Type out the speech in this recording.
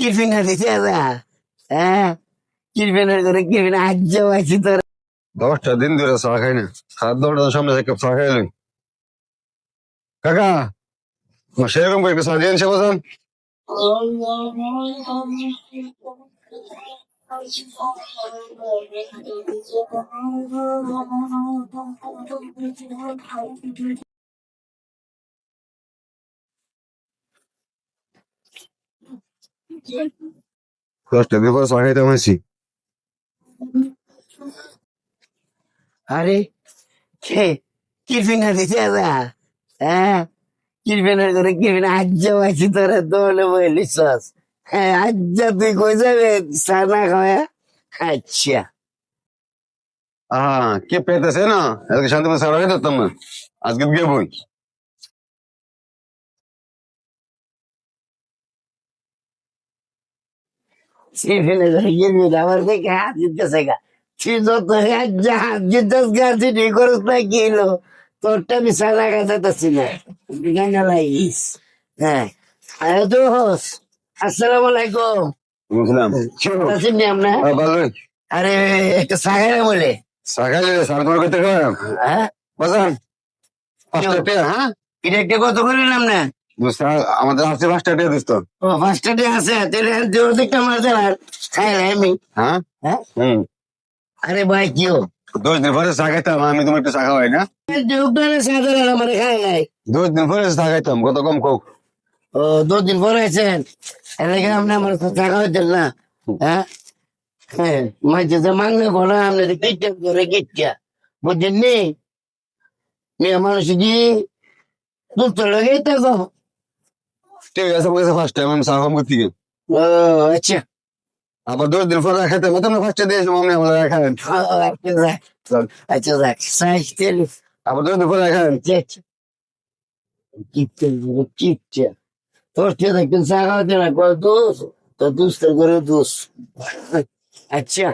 কিরফিনার দিতে যা হ্যাঁ কিরফিনার করে কিরফিন আজ আছি তোর 10টা দিন ধরে চা খাই না। সাত 10টার সামনে এক কাপ চা খাই লই। কাকা, আমার সেরকম করে একটু চা দিয়ে আনছে বাজান। দশটা দিন পরে চা খাইতে হয়েছি। আরে কে কিরফিনার দিতে যা হ্যাঁ কিরফিনার করে কিরফিন আজ আছি তোরা দৌড়ে বলিস হ্যাঁ আজ তুই কই যাবে সানা খাওয়া আচ্ছা কে পেতেছে না এদিকে শান্তি মতো চা খাইতে পারতাম না। আজকে গিয়ে বই। কিরফিনার করে কিরফিন আমার দেখে হাত দিতেছে গা তুই যত হাত দিতেস গা তুই ঠিক করস না কি হলো তোরটা আমি সানা খাইতেছি না গাঙ্গা লাগিস হ্যাঁ আরে দোস আসসালামু আলাইকুম বুঝলাম। আছেন নি আপনার ভালোই। আরে একটা সাগারে বলে চা খাইলে সাড়ে তোমার করতে খাওয়াম হ্যাঁ বাজান। 5টা টিয়া, হ্যাঁ এটা একটা কত করলেন না দোস্ত, আমাদের আছে 5টা টিয়া দোস্ত। ও পাঁচটা ডে আছে তাহলে অর্ধেকটা মার দেন আর খাইলে আমি হ্যাঁ হ্যাঁ হুম। আরে ভাই কিও 10 দিন পরে চা খাইতাম, আমি তোমার একটু চা খাওয়াই না। উঠানে সাধারণ আমার খাই নাই 10 দিন পরে চা খাইতাম, কত কম কোক। ও 2 দিন পরে আছেন এলাকা আপনি আমার টাকা হইতেন না হ্যাঁ হ্যাঁ মাঝে যে মাংনা ঘোড়া আপনি কিটটা করে কিটটা বুঝছেন নি মেয়ে মানুষ কি দুধ তো লেগেই থাকো ঠিক আছে, আমার কাছে ফার্স্ট টাইম আমি চা খাম করতে গিয়ে। ও আচ্ছা আবার 10 দিন পরে খাইতাম, তোমরা ফার্স্টে দিয়েছো আমি আমার খাবেন। আচ্ছা যাক আচ্ছা যাক সাইজ তেল আবার 10 দিন পরে খাবেন। আচ্ছা কিটটা কিটটা তোর থেকে একদিন চা খাওয়াতে না কয় দোষ তো দুষ্টার করে দোষ আচ্ছা